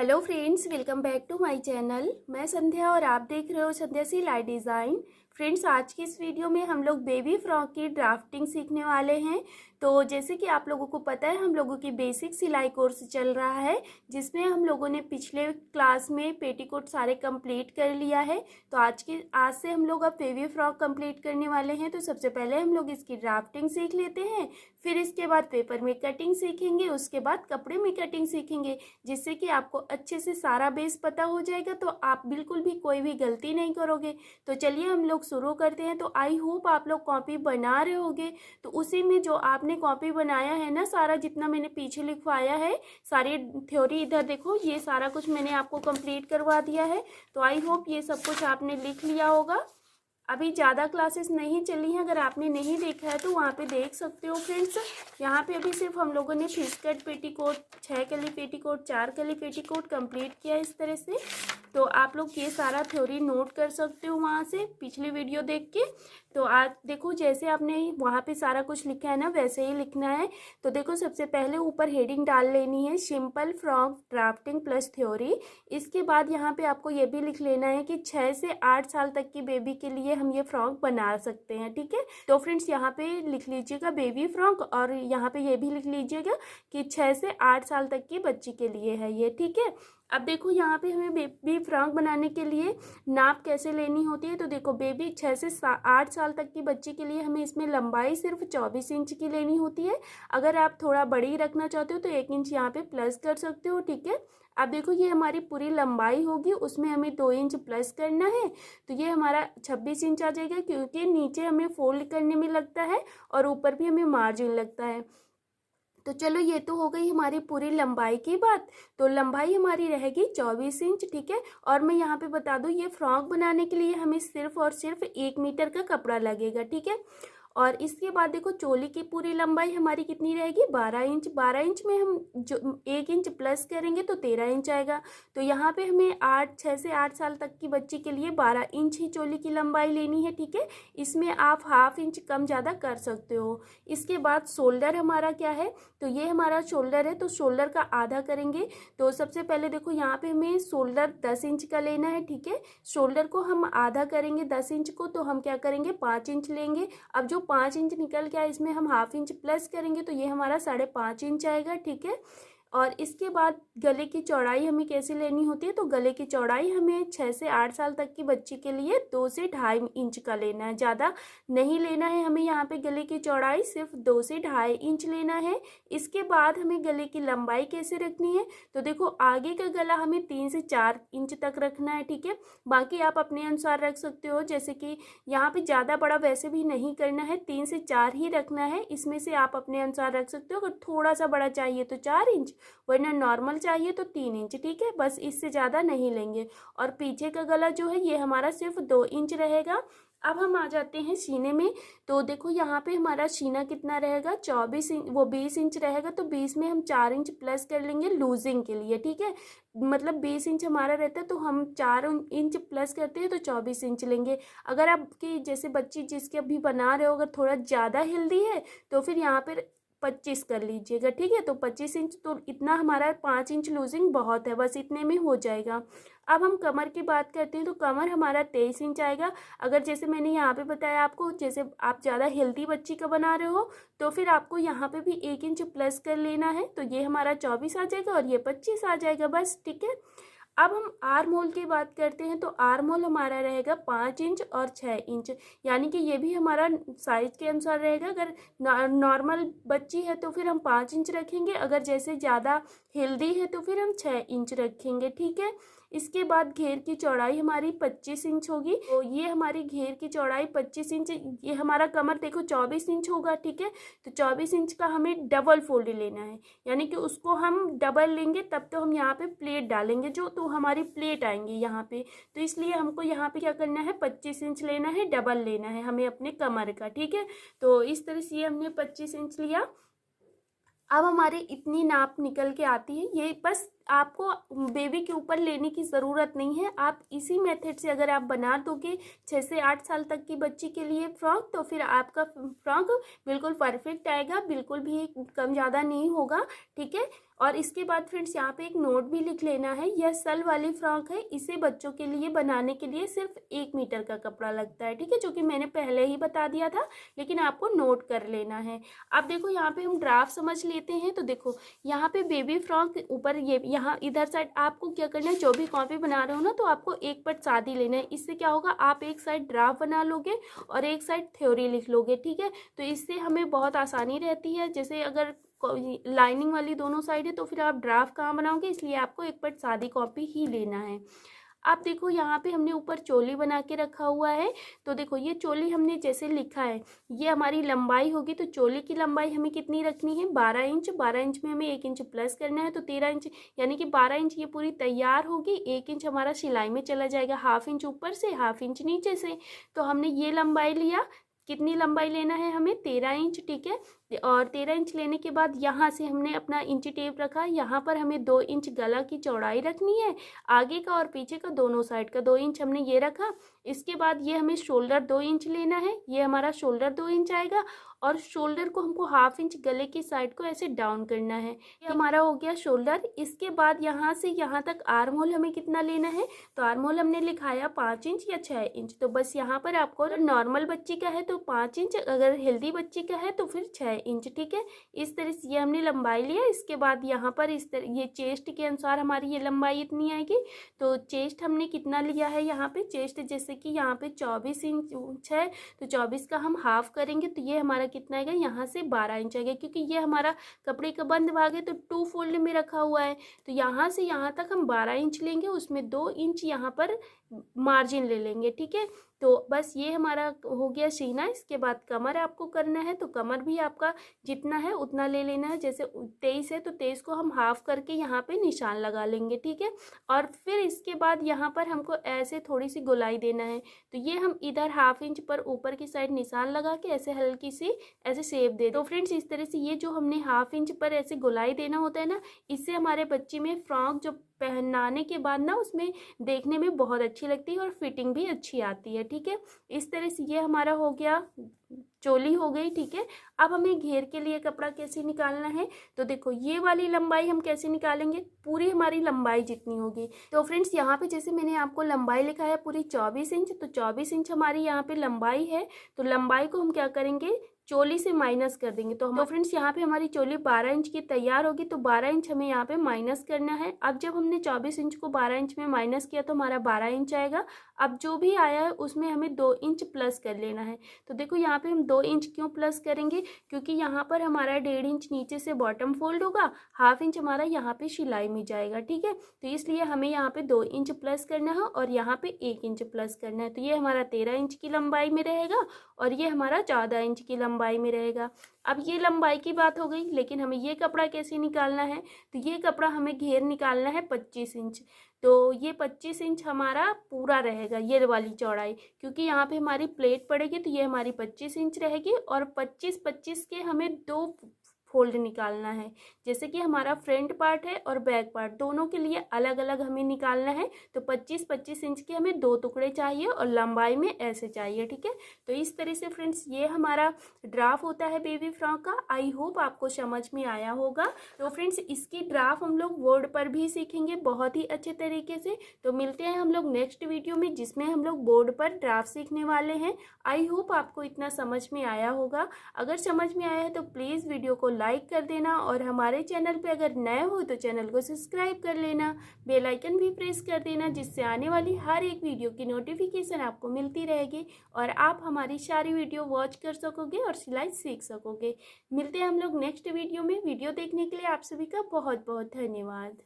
Hello friends, welcome back to my channel. मैं संध्या और आप देख रहे हो संध्या सिलाई डिज़ाइन। फ्रेंड्स, आज की इस वीडियो में हम लोग बेबी फ्रॉक की ड्राफ्टिंग सीखने वाले हैं। तो जैसे कि आप लोगों को पता है, हम लोगों की बेसिक सिलाई कोर्स चल रहा है, जिसमें हम लोगों ने पिछले क्लास में पेटीकोट सारे कंप्लीट कर लिया है। तो आज से हम लोग अब बेबी फ्रॉक कंप्लीट करने वाले हैं। तो सबसे पहले हम लोग इसकी ड्राफ्टिंग सीख लेते हैं, फिर इसके बाद पेपर में कटिंग सीखेंगे, उसके बाद कपड़े में कटिंग सीखेंगे, जिससे कि आपको अच्छे से सारा बेस पता हो जाएगा। तो आप बिल्कुल भी कोई भी गलती नहीं करोगे। तो चलिए हम लोग शुरू करते हैं। तो आई होप आप लोग कॉपी बना रहे होगे। तो उसी में जो आपने कॉपी बनाया है ना, सारा जितना मैंने पीछे लिखवाया है, सारी थ्योरी इधर देखो, ये सारा कुछ मैंने आपको कंप्लीट करवा दिया है। तो आई होप ये सब कुछ आपने लिख लिया होगा। अभी ज़्यादा क्लासेस नहीं चली हैं, अगर आपने नहीं देखा है तो वहाँ पे देख सकते हो फ्रेंड्स। यहाँ पे अभी सिर्फ हम लोगों ने फिश कट पेटीकोट, 6 कली पेटीकोट, 4 कली पेटीकोट कंप्लीट किया इस तरह से। तो आप लोग ये सारा थ्योरी नोट कर सकते हो वहाँ से पिछली वीडियो देख के। तो आज देखो, जैसे आपने वहाँ पे सारा कुछ लिखा है ना, वैसे ही लिखना है। तो देखो, सबसे पहले ऊपर हेडिंग डाल लेनी है, simple frock drafting plus theory. इसके बाद यहाँ पे आपको ये भी लिख लेना है कि 6 से 8 साल तक की बेबी के लिए हम ये फ्रॉक बना सकते हैं। ठीक है, तो फ्रेंड्स यहाँ पे लिख लीजिएगा बेबी फ्रॉक, और यहाँ पे ये भी लिख लीजिएगा कि 6 से 8 साल तक की बच्ची के लिए है ये। ठीक है, अब देखो यहाँ पे हमें बेबी फ्रॉक बनाने के लिए नाप कैसे लेनी होती है। तो देखो, बेबी 6 से 8 साल तक की बच्ची के लिए हमें इसमें लंबाई सिर्फ 24 इंच की लेनी होती है। अगर आप थोड़ा बड़ी रखना चाहते हो तो 1 इंच यहाँ पे प्लस कर सकते हो। ठीक है, अब देखो ये हमारी पूरी लंबाई होगी, उसमें हमें 2 इंच प्लस करना है। तो ये हमारा 26 इंच आ जाएगा, क्योंकि नीचे हमें फोल्ड करने में लगता है और ऊपर भी हमें मार्जिन लगता है। तो चलो, ये तो हो गई हमारी पूरी लंबाई की बात। तो लंबाई हमारी रहेगी 24 इंच। ठीक है, और मैं यहाँ पे बता दूँ, ये फ्रॉक बनाने के लिए हमें सिर्फ और सिर्फ 1 मीटर का कपड़ा लगेगा। ठीक है, और इसके बाद देखो, चोली की पूरी लंबाई हमारी कितनी रहेगी, 12 इंच। 12 इंच में हम जो 1 इंच प्लस करेंगे तो 13 इंच आएगा। तो यहाँ पे हमें 6 से 8 साल तक की बच्ची के लिए 12 इंच ही चोली की लंबाई लेनी है। ठीक है, इसमें आप ½ इंच कम ज़्यादा कर सकते हो। इसके बाद शोल्डर हमारा क्या है, तो ये हमारा शोल्डर है, तो शोल्डर का आधा करेंगे। तो सबसे पहले देखो, यहाँ पे हमें शोल्डर 10 इंच का लेना है। ठीक है, शोल्डर को हम आधा करेंगे 10 इंच को, तो हम क्या करेंगे, 5 इंच लेंगे। अब जो 5 इंच निकल के आया, इसमें हम ½ इंच प्लस करेंगे, तो ये हमारा 5.5 इंच आएगा। ठीक है, और इसके बाद गले की चौड़ाई हमें कैसे लेनी होती है, तो गले की चौड़ाई हमें 6 से 8 साल तक की बच्ची के लिए 2 से 2.5 इंच का लेना है, ज़्यादा नहीं लेना है हमें। यहाँ पे गले की चौड़ाई सिर्फ 2 से 2.5 इंच लेना है। इसके बाद हमें गले की लंबाई कैसे रखनी है, तो देखो, आगे का गला हमें 3 से 4 इंच तक रखना है। ठीक है, बाकी आप अपने अनुसार रख सकते हो, जैसे कि यहाँ पे ज़्यादा बड़ा वैसे भी नहीं करना है, 3 से 4 ही रखना है। इसमें से आप अपने अनुसार रख सकते हो, अगर थोड़ा सा बड़ा चाहिए तो 4 इंच, वरना नॉर्मल चाहिए तो 3 इंच। ठीक है, बस इससे ज़्यादा नहीं लेंगे। और पीछे का गला जो है, ये हमारा सिर्फ 2 इंच रहेगा। अब हम आ जाते हैं सीने में। तो देखो, यहाँ पे हमारा सीना कितना रहेगा, 24 इंच, वो 20 इंच रहेगा। तो 20 में हम 4 इंच प्लस कर लेंगे लूजिंग के लिए। ठीक है, मतलब 20 इंच हमारा रहता है, तो हम 4 इंच प्लस करते हैं तो 24 इंच लेंगे। अगर आपकी जैसे बच्ची जिसके अभी बना रहे हो, अगर थोड़ा ज़्यादा हेल्दी है, तो फिर यहाँ पर 25 कर लीजिएगा। ठीक है, तो 25 इंच, तो इतना हमारा 5 इंच लूजिंग बहुत है, बस इतने में हो जाएगा। अब हम कमर की बात करते हैं, तो कमर हमारा 23 इंच आएगा। अगर जैसे मैंने यहाँ पे बताया आपको, जैसे आप ज़्यादा हेल्दी बच्ची का बना रहे हो, तो फिर आपको यहाँ पे भी 1 इंच प्लस कर लेना है। तो ये हमारा 24 आ जाएगा और ये 25 आ जाएगा, बस। ठीक है, अब हम आर्म होल की बात करते हैं। तो आर्म होल हमारा रहेगा 5 इंच और 6 इंच, यानी कि ये भी हमारा साइज के अनुसार रहेगा। अगर नॉर्मल बच्ची है तो फिर हम 5 इंच रखेंगे, अगर जैसे ज़्यादा हेल्दी है तो फिर हम 6 इंच रखेंगे। ठीक है, इसके बाद घेर की चौड़ाई हमारी 25 इंच होगी। तो ये हमारी घेर की चौड़ाई 25 इंच, ये हमारा कमर देखो 24 इंच होगा। ठीक है, तो 24 इंच का हमें डबल फोल्ड लेना है, यानी कि उसको हम डबल लेंगे, तब तो हम यहाँ पे प्लेट डालेंगे, जो तो हमारी प्लेट आएंगी यहाँ पे। तो इसलिए हमको यहाँ पे क्या करना है, 25 इंच लेना है, डबल लेना है हमें अपने कमर का। ठीक है, तो इस तरह से ये हमने 25 इंच लिया। अब हमारे इतनी नाप निकल के आती है, ये बस आपको बेबी के ऊपर लेने की ज़रूरत नहीं है। आप इसी मेथड से अगर आप बना दोगे 6 से 8 साल तक की बच्ची के लिए फ्रॉक, तो फिर आपका फ्रॉक बिल्कुल परफेक्ट आएगा, बिल्कुल भी कम ज़्यादा नहीं होगा। ठीक है, और इसके बाद फ्रेंड्स यहाँ पे एक नोट भी लिख लेना है, यह सल वाली फ्रॉक है, इसे बच्चों के लिए बनाने के लिए सिर्फ 1 मीटर का कपड़ा लगता है, ठीक है, जो कि मैंने पहले ही बता दिया था, लेकिन आपको नोट कर लेना है। अब देखो यहाँ पे हम ड्राफ्ट समझ लेते हैं। तो देखो यहाँ पे बेबी फ्रॉक ऊपर ये यहाँ इधर साइड आपको क्या करना है, जो भी कॉपी बना रहे हो ना, तो आपको एक पट सादी लेना है। इससे क्या होगा, आप एक साइड ड्राफ्ट बना लोगे और एक साइड थ्योरी लिख लोगे, ठीक है। तो इससे हमें बहुत आसानी रहती है। जैसे अगर लाइनिंग वाली दोनों साइड है तो फिर आप ड्राफ्ट कहाँ बनाओगे, इसलिए आपको एक पट सादी कॉपी ही लेना है। आप देखो यहाँ पे हमने ऊपर चोली बना के रखा हुआ है। तो देखो ये चोली हमने जैसे लिखा है, ये हमारी लंबाई होगी। तो चोली की लंबाई हमें कितनी रखनी है, 12 इंच। 12 इंच में हमें 1 इंच प्लस करना है, तो 13 इंच, यानी कि 12 इंच ये पूरी तैयार होगी। 1 इंच हमारा सिलाई में चला जाएगा, हाफ इंच ऊपर से, हाफ इंच नीचे से। तो हमने ये लंबाई लिया। कितनी लंबाई लेना है हमें, 13 इंच, ठीक है। और 13 इंच लेने के बाद यहाँ से हमने अपना इंची टेप रखा। यहाँ पर हमें 2 इंच गला की चौड़ाई रखनी है, आगे का और पीछे का दोनों साइड का 2 इंच हमने ये रखा। इसके बाद ये हमें शोल्डर 2 इंच लेना है, ये हमारा शोल्डर 2 इंच आएगा। और शोल्डर को हमको हाफ इंच गले की साइड को ऐसे डाउन करना है। ये हमारा हो गया शोल्डर। इसके बाद यहाँ से यहाँ तक आर्म होल हमें कितना लेना है, तो आर्म होल हमने लिखाया 5 इंच या 6 इंच। तो बस यहाँ पर आपको नॉर्मल बच्ची का है तो 5 इंच, अगर हेल्दी बच्ची का है तो फिर 6 इंच, ठीक है। इस तरह से ये हमने लंबाई लिया। इसके बाद यहाँ पर इस तरह ये चेस्ट के अनुसार हमारी ये लंबाई इतनी आएगी। तो चेस्ट हमने कितना लिया है, यहाँ पे चेस्ट जैसे कि यहाँ पे 24 इंच है, तो 24 का हम हाफ करेंगे, तो ये हमारा कितना आएगा, यहाँ से 12 इंच आएगा। क्योंकि ये हमारा कपड़े का बंद भाग है तो 2 फोल्ड में रखा हुआ है, तो यहाँ से यहाँ तक हम 12 इंच लेंगे, उसमें 2 इंच यहाँ पर मार्जिन ले लेंगे, ठीक है। तो बस ये हमारा हो गया सीना। इसके बाद कमर आपको करना है, तो कमर भी आपका जितना है उतना ले लेना है। जैसे 23 है तो 23 को हम हाफ करके यहाँ पे निशान लगा लेंगे, ठीक है। और फिर इसके बाद यहाँ पर हमको ऐसे थोड़ी सी गोलाई देना है, तो ये हम इधर हाफ इंच पर ऊपर की साइड निशान लगा के ऐसे हल्की सी ऐसे शेप दे। तो फ्रेंड्स इस तरह से ये जो हमने हाफ इंच पर ऐसे गोलाई देना होता है ना, इससे हमारे बच्चे में फ्रॉक जो पहनाने के बाद ना उसमें देखने में बहुत अच्छी लगती है और फिटिंग भी अच्छी आती है, ठीक है। इस तरह से ये हमारा हो गया, चोली हो गई, ठीक है। अब हमें घेर के लिए कपड़ा कैसे निकालना है, तो देखो ये वाली लंबाई हम कैसे निकालेंगे, पूरी हमारी लंबाई जितनी होगी। तो फ्रेंड्स यहाँ पे जैसे मैंने आपको लंबाई लिखा है पूरी 24 इंच, तो 24 इंच हमारी यहाँ पे लंबाई है। तो लंबाई को हम क्या करेंगे, चोली से माइनस कर देंगे। तो फ्रेंड्स यहाँ पे हमारी चोली 12 इंच की तैयार होगी, तो 12 इंच हमें यहाँ पे माइनस करना है। अब जब हमने 24 इंच को 12 इंच में माइनस किया तो हमारा 12 इंच आएगा। अब जो भी आया है उसमें हमें 2 इंच प्लस कर लेना है। तो देखो यहाँ पे हम 2 इंच क्यों प्लस करेंगे, क्योंकि यहाँ पर हमारा 1.5 इंच नीचे से बॉटम फोल्ड होगा, हाफ इंच हमारा यहाँ पे सिलाई में जाएगा, ठीक है। तो इसलिए हमें यहाँ पे 2 इंच प्लस करना है और यहाँ पे 1 इंच प्लस करना है। तो ये हमारा 13 इंच की लंबाई में रहेगा और ये हमारा 14 इंच की लंबाई में रहेगा। अब ये लंबाई की बात हो गई, लेकिन हमें ये कपड़ा कैसे निकालना है, तो ये कपड़ा हमें घेर निकालना है 25 इंच। तो ये 25 इंच हमारा पूरा रहेगा, ये वाली चौड़ाई, क्योंकि यहाँ पे हमारी प्लेट पड़ेगी, तो ये हमारी 25 इंच रहेगी। और 25-25 के हमें 2 फोल्ड निकालना है। जैसे कि हमारा फ्रंट पार्ट है और बैक पार्ट, दोनों के लिए अलग अलग हमें निकालना है। तो 25-25 इंच के हमें 2 टुकड़े चाहिए और लंबाई में ऐसे चाहिए, ठीक है। तो इस तरह से फ्रेंड्स ये हमारा ड्राफ्ट होता है बेबी फ्रॉक का। आई होप आपको समझ में आया होगा। तो फ्रेंड्स इसकी ड्राफ्ट हम लोग बोर्ड पर भी सीखेंगे बहुत ही अच्छे तरीके से। तो मिलते हैं हम लोग नेक्स्ट वीडियो में, जिसमें हम लोग बोर्ड पर ड्राफ्ट सीखने वाले हैं। आई होप आपको इतना समझ में आया होगा। अगर समझ में आया है तो प्लीज़ वीडियो को लाइक कर देना और हमारे चैनल पे अगर नए हो तो चैनल को सब्सक्राइब कर लेना, बेल आइकन भी प्रेस कर देना, जिससे आने वाली हर एक वीडियो की नोटिफिकेशन आपको मिलती रहेगी और आप हमारी सारी वीडियो वॉच कर सकोगे और सिलाई सीख सकोगे। मिलते हैं हम लोग नेक्स्ट वीडियो में। वीडियो देखने के लिए आप सभी का बहुत बहुत धन्यवाद।